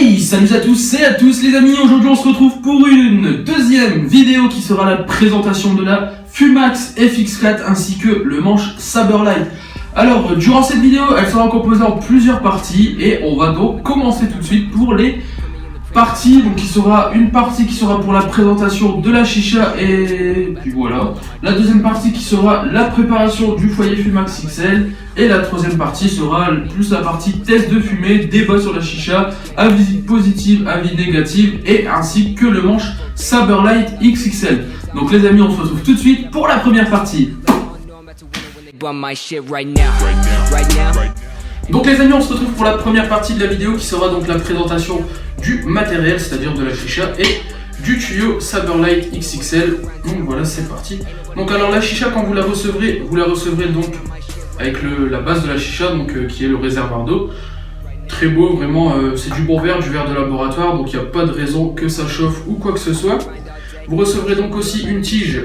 Hey, salut à tous et à tous les amis, aujourd'hui on se retrouve pour une deuxième vidéo qui sera la présentation de la Fumax FX4 ainsi que le manche Saberlight. Alors, durant cette vidéo, elle sera composée en plusieurs parties et on va donc commencer tout de suite pour les parties. Donc, il sera une partie qui sera pour la présentation de la chicha et puis voilà. La deuxième partie qui sera la préparation du foyer Fumax XL et la troisième partie sera plus la partie test de fumée, débat sur la chicha, avis positif, avis négatif et ainsi que le manche Saberlight XXL. Donc les amis, on se retrouve tout de suite pour la première partie. Donc les amis, on se retrouve pour la première partie de la vidéo qui sera donc la présentation du matériel, c'est-à-dire de la chicha et du tuyau Saberlight XXL. Donc voilà, c'est parti. Donc alors la chicha, quand vous la recevrez donc avec la base de la chicha, donc qui est le réservoir d'eau. Très beau, vraiment, c'est du bon verre, du verre de laboratoire, donc il n'y a pas de raison que ça chauffe ou quoi que ce soit. Vous recevrez donc aussi une tige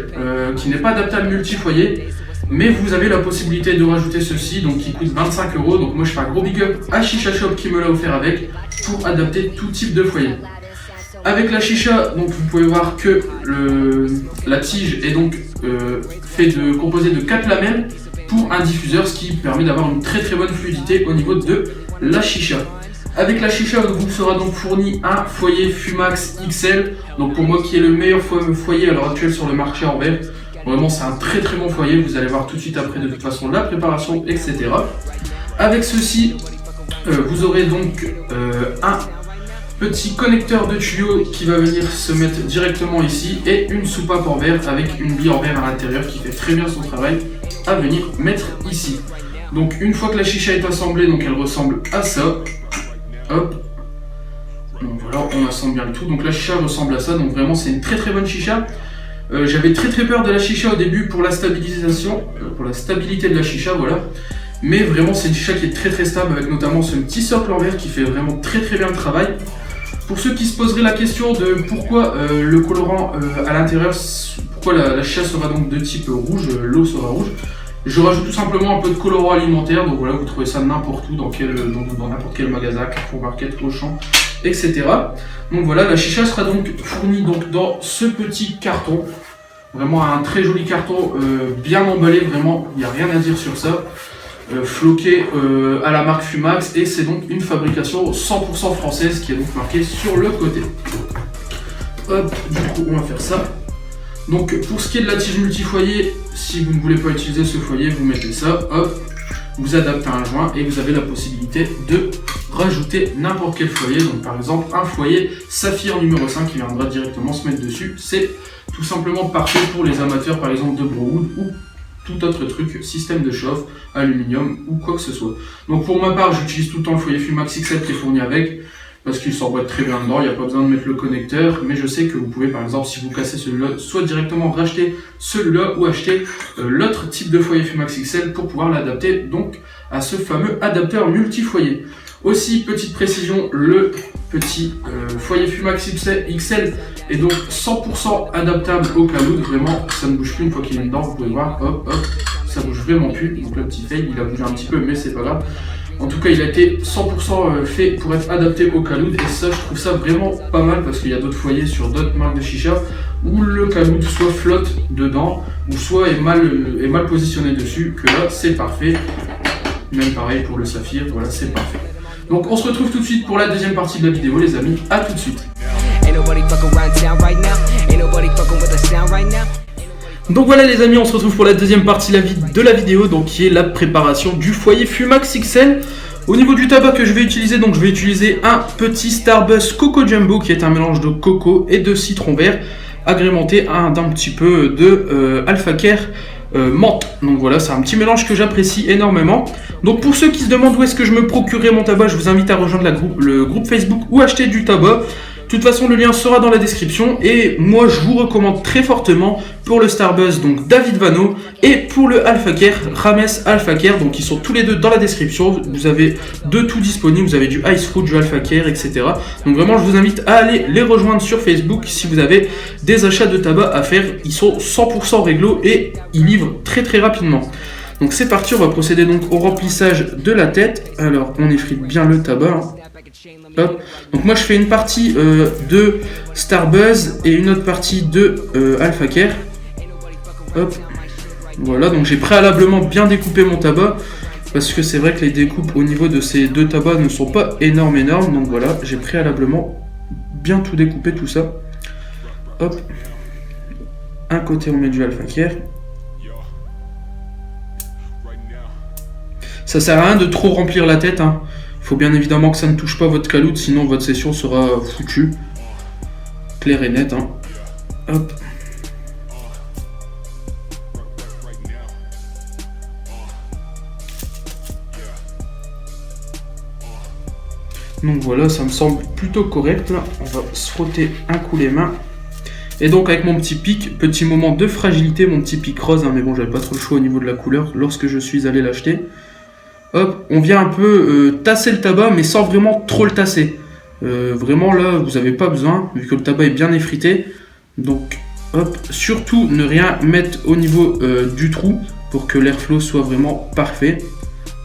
qui n'est pas adaptable multi-foyer, mais vous avez la possibilité de rajouter ceci, donc qui coûte 25 €. Donc moi je fais un gros big up à Chicha Shop qui me l'a offert avec, pour adapter tout type de foyer. Avec la chicha, donc vous pouvez voir que la tige est donc composée de 4 lamelles pour un diffuseur, ce qui permet d'avoir une très bonne fluidité au niveau de la chicha. Avec la chicha, vous sera donc fourni un foyer Fumax XL, donc pour moi qui est le meilleur foyer à l'heure actuelle sur le marché en verre. Vraiment c'est un très bon foyer, vous allez voir tout de suite après de toute façon la préparation, etc. Avec ceci, vous aurez donc un petit connecteur de tuyau qui va venir se mettre directement ici et une soupape en verre avec une bille en verre à l'intérieur qui fait très bien son travail à venir mettre ici. Donc une fois que la chicha est assemblée, donc elle ressemble à ça. Hop. Donc voilà, on assemble bien le tout. Donc la chicha ressemble à ça, donc vraiment c'est une très bonne chicha. J'avais très peur de la chicha au début pour la stabilisation, pour la stabilité de la chicha, voilà. Mais vraiment c'est une chicha qui est très stable avec notamment ce petit socle en verre qui fait vraiment très bien le travail. Pour ceux qui se poseraient la question de pourquoi le colorant à l'intérieur, pourquoi la chicha sera donc de type rouge, l'eau sera rouge, je rajoute tout simplement un peu de colorant alimentaire. Donc voilà, vous trouvez ça n'importe où, dans n'importe quel magasin, Carrefour Market, Auchan, etc. Donc voilà, la chicha sera donc fournie donc dans ce petit carton. Vraiment un très joli carton, bien emballé, vraiment, il n'y a rien à dire sur ça. Floqué à la marque Fumax, et c'est donc une fabrication 100% française qui est donc marquée sur le côté. Hop, du coup on va faire ça. Donc pour ce qui est de la tige multi-foyer, si vous ne voulez pas utiliser ce foyer, vous mettez ça, hop, vous adaptez un joint et vous avez la possibilité de rajouter n'importe quel foyer. Donc par exemple un foyer saphir numéro 5 qui viendra directement se mettre dessus. C'est tout simplement parfait pour les amateurs par exemple de Browood ou tout autre truc, système de chauffe, aluminium ou quoi que ce soit. Donc pour ma part, j'utilise tout le temps le foyer Fumax XL qui est fourni avec, parce qu'il s'emboîte très bien dedans, il n'y a pas besoin de mettre le connecteur, mais je sais que vous pouvez par exemple, si vous cassez celui-là, soit directement racheter celui-là ou acheter l'autre type de foyer Fumax XL pour pouvoir l'adapter donc à ce fameux adapteur multi-foyer. Aussi, petite précision, le petit foyer Fumax XL est donc 100% adaptable au caloud. Vraiment, ça ne bouge plus une fois qu'il est dedans. Vous pouvez voir, hop, ça bouge vraiment plus. Donc le petit fail, il a bougé un petit peu, mais c'est pas grave. En tout cas, il a été 100% fait pour être adapté au caloud. Et ça, je trouve ça vraiment pas mal parce qu'il y a d'autres foyers sur d'autres marques de chicha où le caloud soit flotte dedans ou soit est mal positionné dessus. Que là, c'est parfait. Même pareil pour le saphir, voilà, c'est parfait. Donc on se retrouve tout de suite pour la deuxième partie de la vidéo les amis, à tout de suite. Donc voilà les amis, on se retrouve pour la deuxième partie de la vidéo, donc qui est la préparation du foyer Fumax XL. Au niveau du tabac que je vais utiliser, donc je vais utiliser un petit Starbuzz Coco Jumbo qui est un mélange de coco et de citron vert, agrémenté d'un petit peu de Alpha Care menthe. Donc voilà, c'est un petit mélange que j'apprécie énormément. Donc pour ceux qui se demandent où est-ce que je me procurerai mon tabac, je vous invite à rejoindre le groupe Facebook ou acheter du tabac. De toute façon, le lien sera dans la description. Et moi, je vous recommande très fortement pour le Starbuzz, donc David Vano, et pour le Alpha Care, Rames Alpha Care. Donc ils sont tous les deux dans la description. Vous avez de tout disponible. Vous avez du Ice Fruit, du Alpha Care, etc. Donc vraiment, je vous invite à aller les rejoindre sur Facebook si vous avez des achats de tabac à faire. Ils sont 100% réglo et ils livrent très rapidement. Donc c'est parti, on va procéder donc au remplissage de la tête. Alors on effrite bien le tabac. Hop. Donc moi je fais une partie de Starbuzz et une autre partie de Alpha Care. Hop. Voilà, donc j'ai préalablement bien découpé mon tabac. Parce que c'est vrai que les découpes au niveau de ces deux tabacs ne sont pas énormes. Donc voilà, j'ai préalablement bien tout découpé tout ça. Hop. Un côté on met du Alpha Care. Ça sert à rien de trop remplir la tête. Hein. Il faut bien évidemment que ça ne touche pas votre caloute, sinon votre session sera foutue. Clair et net. Hein. Hop. Donc voilà, ça me semble plutôt correct. Là. On va se frotter un coup les mains. Et donc avec mon petit pic, petit moment de fragilité, mon petit pic rose. Hein, mais bon, j'avais pas trop le choix au niveau de la couleur lorsque je suis allé l'acheter. Hop, on vient un peu tasser le tabac, mais sans vraiment trop le tasser. Vraiment là, vous n'avez pas besoin, vu que le tabac est bien effrité. Donc, hop, surtout ne rien mettre au niveau du trou pour que l'airflow soit vraiment parfait.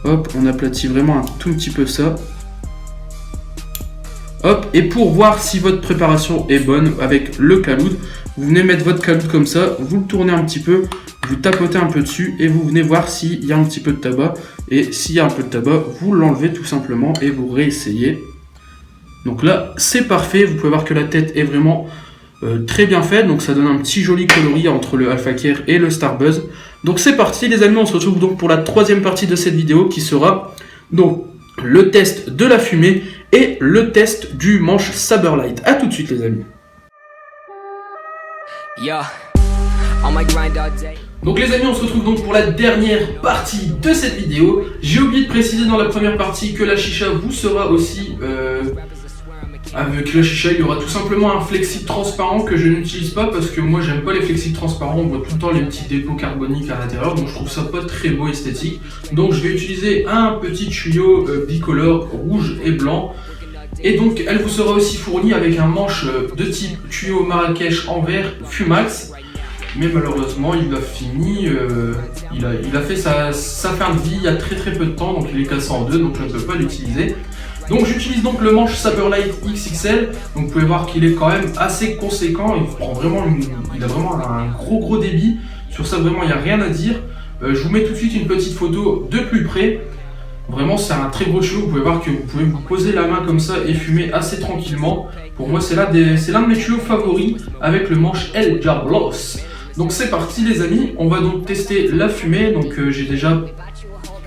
Hop, on aplatit vraiment un tout petit peu ça. Hop, et pour voir si votre préparation est bonne avec le caloud, vous venez mettre votre caloud comme ça, vous le tournez un petit peu, vous tapotez un peu dessus et vous venez voir s'il y a un petit peu de tabac. Et s'il y a un peu de tabac, vous l'enlevez tout simplement et vous réessayez. Donc là, c'est parfait. Vous pouvez voir que la tête est vraiment très bien faite. Donc ça donne un petit joli coloris entre le Alpha Care et le Starbuzz. Donc c'est parti les amis, on se retrouve donc pour la troisième partie de cette vidéo qui sera donc le test de la fumée et le test du manche Saberlight. A tout de suite les amis. Yeah. Donc les amis, on se retrouve donc pour la dernière partie de cette vidéo. J'ai oublié de préciser dans la première partie que la chicha vous sera aussi... avec la chicha, il y aura tout simplement un flexible transparent que je n'utilise pas parce que moi j'aime pas les flexibles transparents, on voit tout le temps les petits dépôts carboniques à l'intérieur, donc je trouve ça pas très beau esthétique. Donc je vais utiliser un petit tuyau bicolore rouge et blanc. Et donc elle vous sera aussi fournie avec un manche de type tuyau Marrakech en verre Fumax. Mais malheureusement il a fini, il a fait sa fin de vie il y a très peu de temps, donc il est cassé en deux, donc je ne peux pas l'utiliser. Donc j'utilise donc le manche Saberlight XXL, donc vous pouvez voir qu'il est quand même assez conséquent, il a vraiment un gros débit, sur ça vraiment il n'y a rien à dire. Je vous mets tout de suite une petite photo de plus près, vraiment c'est un très gros tuyau, vous pouvez voir que vous pouvez vous poser la main comme ça et fumer assez tranquillement. Pour moi c'est l'un de mes tuyaux favoris avec le manche El Diablos. Donc c'est parti les amis, on va donc tester la fumée, donc j'ai déjà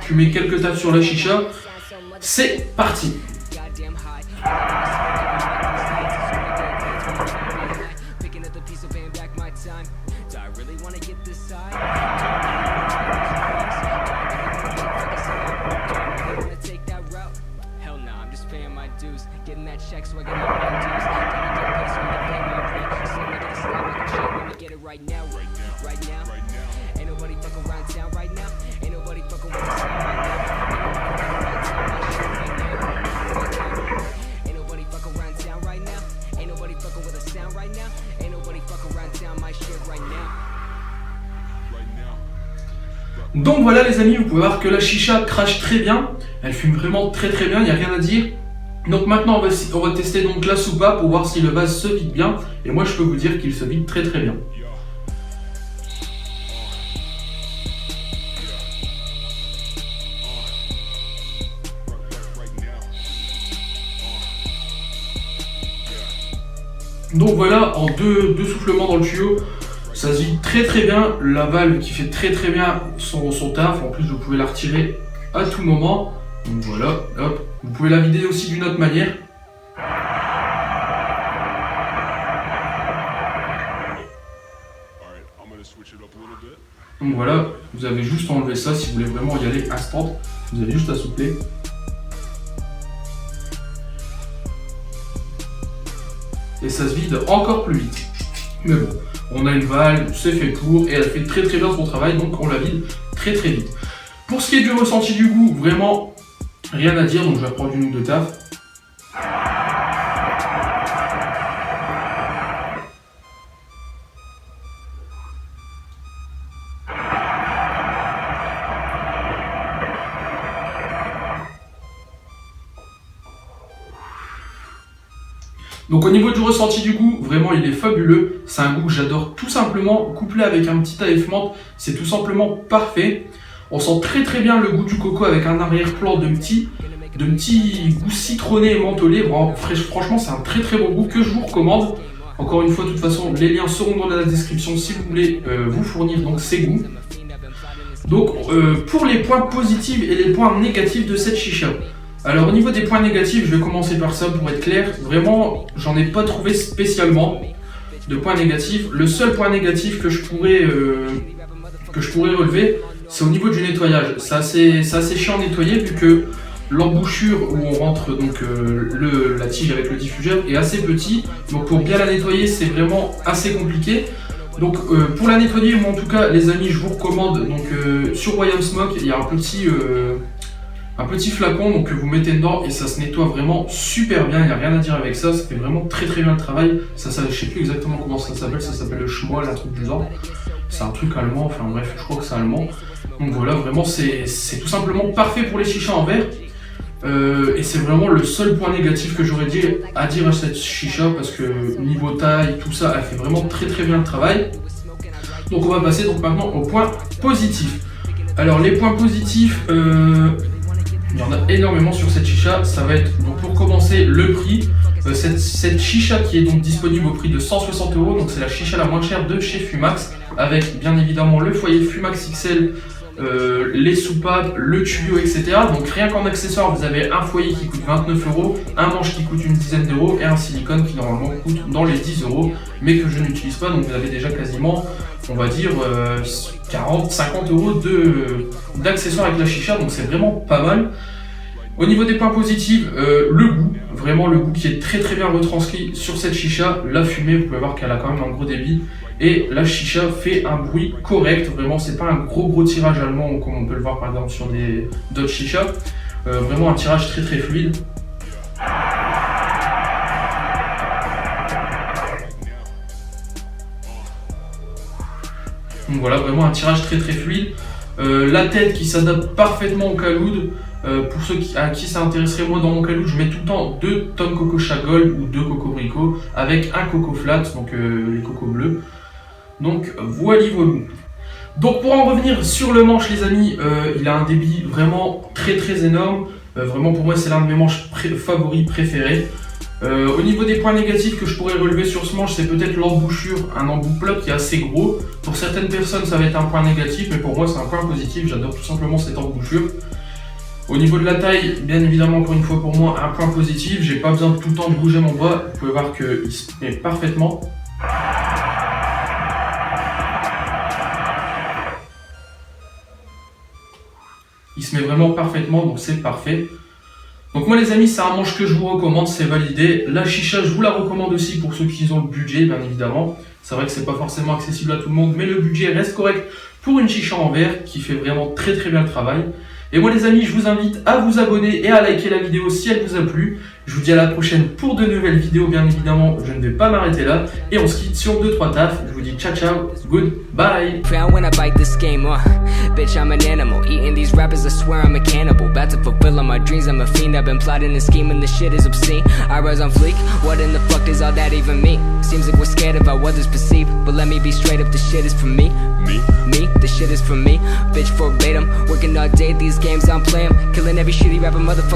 fumé quelques taffes sur la chicha, c'est parti. Donc voilà les amis, vous pouvez voir que la chicha crache très bien, elle fume vraiment très bien, il n'y a rien à dire. Donc maintenant on va tester donc la soupape pour voir si le vase se vide bien, et moi je peux vous dire qu'il se vide très bien. Donc voilà, en deux soufflements dans le tuyau, ça se vide très bien, la valve qui fait très bien son taf, en plus vous pouvez la retirer à tout moment. Donc voilà, hop, vous pouvez la vider aussi d'une autre manière. Donc voilà, vous avez juste à enlever ça si vous voulez vraiment y aller instant, vous avez juste à souffler. Et ça se vide encore plus vite. Mais bon, on a une valve, c'est fait pour, et elle fait très bien son travail, donc on la vide très vite. Pour ce qui est du ressenti du goût, vraiment rien à dire, donc je vais reprendre une ou deux taffes. Donc au niveau du ressenti du goût, vraiment il est fabuleux. C'est un goût que j'adore tout simplement. Couplé avec un petit AF menthe, c'est tout simplement parfait. On sent très très bien le goût du coco avec un arrière-plan de petits goûts citronnés et mentholés. Bon, franchement c'est un très très bon goût que je vous recommande. Encore une fois, de toute façon, les liens seront dans la description si vous voulez vous fournir donc ces goûts. Donc pour les points positifs et les points négatifs de cette chicha. Alors au niveau des points négatifs, je vais commencer par ça pour être clair. Vraiment, j'en ai pas trouvé spécialement de points négatifs. Le seul point négatif que je pourrais relever, c'est au niveau du nettoyage. C'est assez chiant à nettoyer vu que l'embouchure où on rentre donc la tige avec le diffuseur est assez petit. Donc pour bien la nettoyer, c'est vraiment assez compliqué. Donc pour la nettoyer, moi en tout cas les amis, je vous recommande donc sur Royal Smoke, il y a un petit flacon donc que vous mettez dedans et ça se nettoie vraiment super bien, il n'y a rien à dire avec ça, ça fait vraiment très très bien le travail. Ça je sais plus exactement comment ça s'appelle le Schmoll, un truc du genre. C'est un truc allemand, enfin bref, je crois que c'est allemand. Donc voilà, vraiment c'est tout simplement parfait pour les chichas en verre. Et c'est vraiment le seul point négatif que j'aurais à dire à cette chicha parce que niveau taille, tout ça, elle fait vraiment très très bien le travail. Donc on va passer donc maintenant aux points positifs. Alors les points positifs, il y en a énormément sur cette chicha. Ça va être donc pour commencer le prix. Cette chicha qui est donc disponible au prix de 160 €, donc c'est la chicha la moins chère de chez Fumax, avec bien évidemment le foyer Fumax XL, les soupapes, le tuyau, etc. Donc rien qu'en accessoire, vous avez un foyer qui coûte 29 €, un manche qui coûte une dizaine d'euros et un silicone qui normalement coûte dans les 10 €, mais que je n'utilise pas. Donc vous avez déjà quasiment, on va dire, 40-50 € d'accessoires avec la chicha, donc c'est vraiment pas mal. Au niveau des points positifs, le goût, vraiment le goût qui est très très bien retranscrit sur cette chicha. La fumée, vous pouvez voir qu'elle a quand même un gros débit. Et la chicha fait un bruit correct, vraiment c'est pas un gros tirage allemand comme on peut le voir par exemple sur d'autres chichas. Vraiment un tirage très très fluide. Donc voilà, vraiment un tirage très très fluide. La tête qui s'adapte parfaitement au caloud. Pour ceux à qui ça intéresserait, moi dans mon caloud je mets tout le temps 2 tonnes Coco Gold ou 2 Cocorico avec un Coco Flat, donc les cocos bleus. Donc voilà. Donc pour en revenir sur le manche les amis, il a un débit vraiment très très énorme. Vraiment pour moi c'est l'un de mes manches favoris préférés. Au niveau des points négatifs que je pourrais relever sur ce manche, c'est peut-être l'embouchure, un embout plat qui est assez gros. Pour certaines personnes ça va être un point négatif, mais pour moi c'est un point positif, j'adore tout simplement cette embouchure. Au niveau de la taille, bien évidemment encore une fois pour moi un point positif, j'ai pas besoin de tout le temps de bouger mon bras, vous pouvez voir qu'il se met parfaitement. Il se met vraiment parfaitement, donc c'est parfait. Donc moi les amis, c'est un manche que je vous recommande, c'est validé. La chicha, je vous la recommande aussi pour ceux qui ont le budget, bien évidemment. C'est vrai que c'est pas forcément accessible à tout le monde, mais le budget reste correct pour une chicha en verre qui fait vraiment très très bien le travail. Et moi les amis, je vous invite à vous abonner et à liker la vidéo si elle vous a plu. Je vous dis à la prochaine pour de nouvelles vidéos, bien évidemment, je ne vais pas m'arrêter là. Et on se quitte sur 2-3 tafs. Je vous dis ciao ciao, goodbye. When I bite this game, bitch, I'm an animal. Eating these rappers, I swear I'm a cannibal. About to fulfill all my dreams, I'm a fiend. I've been plotting and scheming, this shit is obscene. I rise on fleek, what in the fuck does all that even mean? Seems like we're scared of how others perceive, but let me be straight up, this shit is for me. Me, this shit is for me. Bitch, verbatim, working all day, these games I'm playing. Killing every shitty rapper, motherfucker.